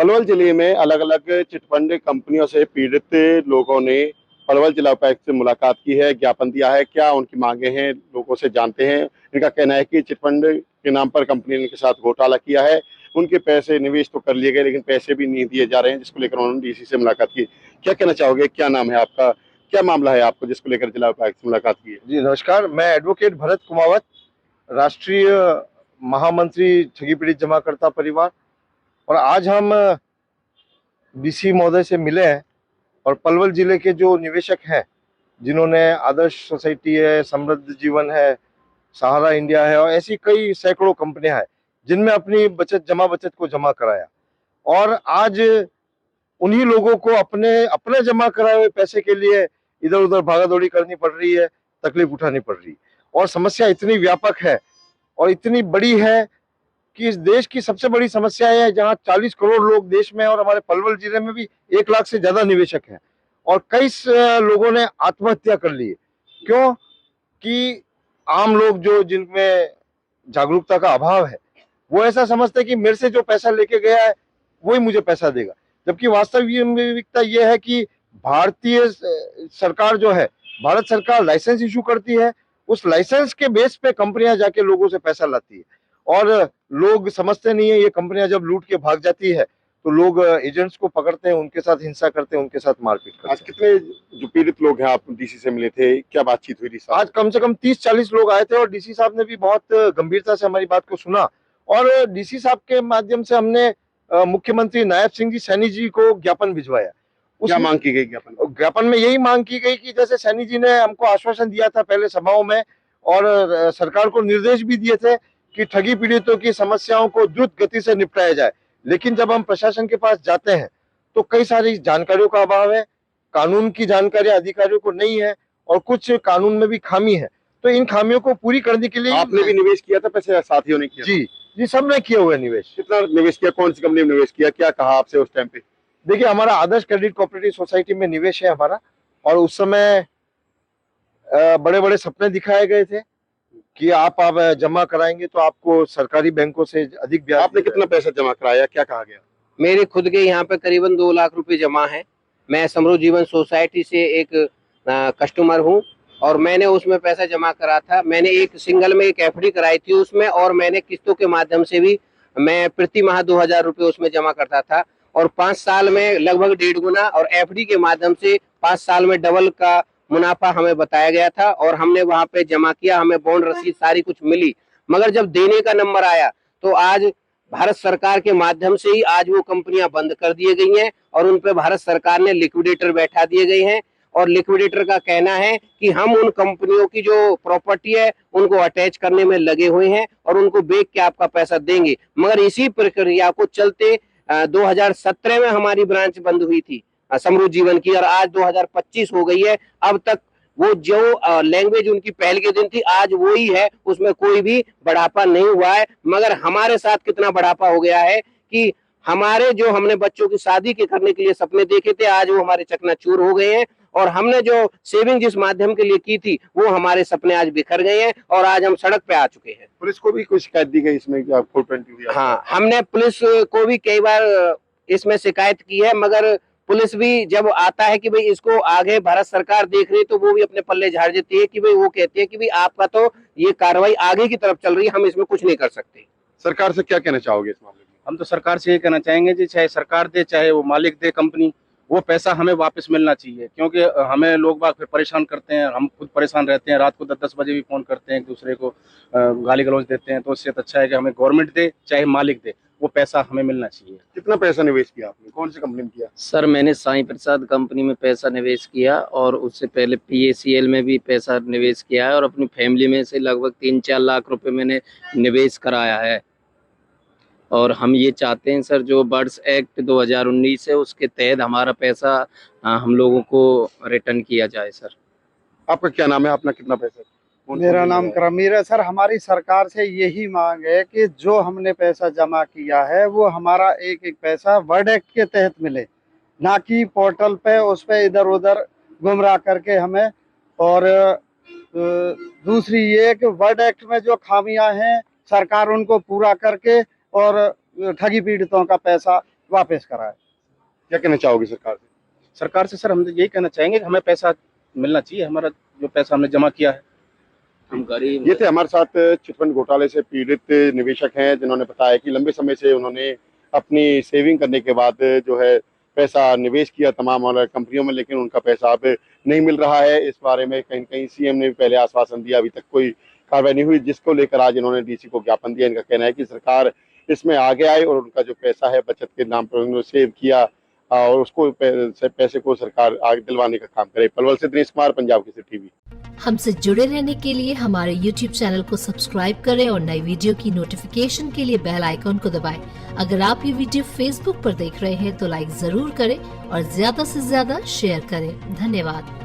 पलवल जिले में अलग अलग चिटफंड कंपनियों से पीड़ित लोगों ने पलवल जिला उपायुक्त से मुलाकात की है, ज्ञापन दिया है। क्या उनकी मांगे हैं, लोगों से जानते हैं। इनका कहना है कि चिटफंड के नाम पर कंपनी ने इनके साथ घोटाला किया है। उनके पैसे निवेश तो कर लिए गए, लेकिन पैसे भी नहीं दिए जा रहे हैं, जिसको लेकर उन्होंने डीसी से मुलाकात की। क्या कहना चाहोगे, क्या नाम है आपका, क्या मामला है आपको जिसको लेकर जिला उपायुक्त से मुलाकात की है? जी नमस्कार, मैं एडवोकेट भरत कुमावत, राष्ट्रीय महामंत्री ठगी पीड़ित जमाकर्ता परिवार। और आज हम डीसी महोदय से मिले हैं और पलवल जिले के जो निवेशक हैं, जिन्होंने आदर्श सोसाइटी है, समृद्ध जीवन है, सहारा इंडिया है और ऐसी कई सैकड़ों कंपनियां हैं जिनमें अपनी बचत को जमा कराया, और आज उन्हीं लोगों को अपने जमा कराए हुए पैसे के लिए इधर उधर भागा दौड़ी करनी पड़ रही है, तकलीफ उठानी पड़ रही है। और समस्या इतनी व्यापक है और इतनी बड़ी है कि इस देश की सबसे बड़ी समस्या है, जहां 40 करोड़ लोग देश में और हमारे पलवल जिले में भी 1 लाख से ज्यादा निवेशक हैं और कई लोगों ने आत्महत्या कर ली है। क्यों? कि आम लोग जिनमें जागरूकता का अभाव है, वो ऐसा समझते हैं कि मेरे से जो पैसा लेके गया है वही मुझे पैसा देगा, जबकि वास्तविकता यह है कि भारतीय सरकार जो है, भारत सरकार लाइसेंस इशू करती है, उस लाइसेंस के बेस पे कंपनियां जाके लोगों से पैसा लाती है और लोग समझते नहीं है। ये कंपनियां जब लूट के भाग जाती है तो लोग एजेंट्स को पकड़ते हैं, उनके साथ हिंसा करते हैं, उनके साथ मारपीट करते हैं। आज कितने जो पीड़ित लोग हैं, आप डीसी से मिले थे, क्या बातचीत हुई थी? आज कम से कम 30-40 लोग आए थे और डीसी साहब ने भी बहुत गंभीरता से हमारी बात को सुना और डीसी साहब के माध्यम से हमने मुख्यमंत्री नायब सिंह जी सैनी जी को ज्ञापन भिजवाया। क्या मांग की गई ज्ञापन में? यही मांग की गई कि जैसे सैनी जी ने हमको आश्वासन दिया था पहले सभाओं में और सरकार को निर्देश भी दिए थे कि ठगी पीड़ितों की समस्याओं को द्रुत गति से निपटाया जाए, लेकिन जब हम प्रशासन के पास जाते हैं तो कई सारी जानकारियों का अभाव है, कानून की जानकारी अधिकारियों को नहीं है और कुछ कानून में भी खामी है। तो इन खामियों को पूरी करने के लिए आपने भी निवेश किया था पैसे, साथियों ने किया? जी सबने किया हुआ निवेश। कितना निवेश किया, कौन सी कंपनी में निवेश किया, क्या कहा आपसे उस टाइम पे? देखिए, हमारा आदर्श क्रेडिट कोऑपरेटिव सोसाइटी में निवेश है हमारा, और उस समय बड़े बड़े सपने दिखाए गए थे कि आप जमा कराएंगे तो आपको सरकारी बैंकों से अधिक ब्याज। आपने कितना पैसा जमा कराया, क्या कहा गया? मेरे खुद के यहाँ पे करीबन 2 लाख रुपए जमा है। मैं समृद्ध जीवन सोसाइटी से एक कस्टमर हूँ और मैंने उसमें पैसा जमा करा था। मैंने एक सिंगल में एक एफडी कराई थी उसमें, और मैंने किस्तों के माध्यम से भी मैं प्रति माह 2000 रुपये उसमें जमा करता था और 5 साल में लगभग 1.5 गुना, और एफडी के माध्यम से 5 साल में डबल का मुनाफा हमें बताया गया था और हमने वहां पे जमा किया। हमें बॉन्ड रसीद सारी कुछ मिली, मगर जब देने का नंबर आया तो आज भारत सरकार के माध्यम से ही आज वो कंपनियां बंद कर दी गई हैं और उन पे भारत सरकार ने लिक्विडेटर बैठा दिए गए हैं। और लिक्विडेटर का कहना है कि हम उन कंपनियों की जो प्रॉपर्टी है उनको अटैच करने में लगे हुए हैं और उनको बेच के आपका पैसा देंगे। मगर इसी प्रक्रिया को चलते 2017 में हमारी ब्रांच बंद हुई थी समृद्ध जीवन की, और आज 2025 हो गई है। अब तक वो जो लैंग्वेज उनकी पहले के दिन थी आज वो ही है, उसमें कोई भी बढ़ापा नहीं हुआ है। मगर हमारे साथ कितना बढ़ापा हो गया है कि हमारे जो हमने बच्चों की शादी के करने के लिए सपने देखे थे, आज वो हमारे चकनाचूर हो गए हैं, और हमने जो सेविंग जिस माध्यम के लिए की थी वो हमारे सपने आज बिखर गए हैं और आज हम सड़क पे आ चुके हैं। पुलिस को भी कोई शिकायत दी गई इसमें कि आप 420 दिया? हाँ, हमने पुलिस को भी कई बार इसमें शिकायत की है, मगर पुलिस भी जब आता है कि भाई इसको आगे भारत सरकार देख रही है तो वो भी अपने पल्ले झाड़ देती है कि भाई वो कहते हैं कि भाई आपका तो ये कार्रवाई आगे की तरफ चल रही है, हम इसमें कुछ नहीं कर सकते। सरकार से क्या कहना चाहोगे इस मामले में? हम तो सरकार से ये कहना चाहेंगे जी, चाहे सरकार दे चाहे वो मालिक दे कंपनी, वो पैसा हमें वापस मिलना चाहिए, क्योंकि हमें लोग बाग फिर परेशान करते हैं, हम खुद परेशान रहते हैं। रात को 10-10 बजे भी फोन करते हैं, एक दूसरे को गाली गलौज देते हैं। तो इससे अच्छा है कि हमें गवर्नमेंट दे चाहे मालिक दे, वो पैसा हमें मिलना चाहिए। कितना पैसा निवेश किया आपने, कौन सी कंपनी में किया? सर, मैंने साईं प्रसाद कंपनी में पैसा निवेश किया और उससे पहले PACL में भी पैसा निवेश किया है और अपनी फैमिली में से लगभग 3-4 लाख रुपए मैंने निवेश कराया है। और हम ये चाहते हैं सर, जो बर्ड्स एक्ट 2019 है उसके तहत हमारा पैसा हम लोगों को रिटर्न किया जाए। सर, आपका क्या नाम है, अपना कितना पैसा? मेरा नाम करमीर है। सर, हमारी सरकार से यही मांग है कि जो हमने पैसा जमा किया है वो हमारा एक एक पैसा वर्ड एक्ट के तहत मिले, ना कि पोर्टल पे उस पे इधर उधर गुमराह करके हमें। और दूसरी ये कि वर्ड एक्ट में जो खामियां हैं सरकार उनको पूरा करके और ठगी पीड़ितों का पैसा वापस कराए। क्या कहना चाहोगे सरकार से? सरकार से सर हम यही कहना चाहेंगे कि हमें पैसा मिलना चाहिए, हमारा जो पैसा हमने जमा किया है। हम गरीब ये थे हमारे साथ चिटफंड घोटाले से पीड़ित निवेशक हैं, जिन्होंने बताया कि लंबे समय से उन्होंने अपनी सेविंग करने के बाद जो है पैसा निवेश किया तमाम और कंपनियों में, लेकिन उनका पैसा अब नहीं मिल रहा है। इस बारे में कहीं कहीं सीएम ने भी पहले आश्वासन दिया, अभी तक कोई कार्रवाई नहीं हुई, जिसको लेकर आज इन्होंने डीसी को ज्ञापन दिया। इनका कहना है कि सरकार इसमें आगे आए और उनका जो पैसा है बचत के नाम पर उन्होंने सेव किया और उसको पैसे को सरकार आगे दिलवाने का काम करे। पलवल से दिनेश कुमार, पंजाब केसरी टीवी। हमसे जुड़े रहने के लिए हमारे YouTube चैनल को सब्सक्राइब करें और नई वीडियो की नोटिफिकेशन के लिए बेल आइकॉन को दबाएं। अगर आप ये वीडियो Facebook पर देख रहे हैं तो लाइक जरूर करें और ज्यादा से ज्यादा शेयर करें। धन्यवाद।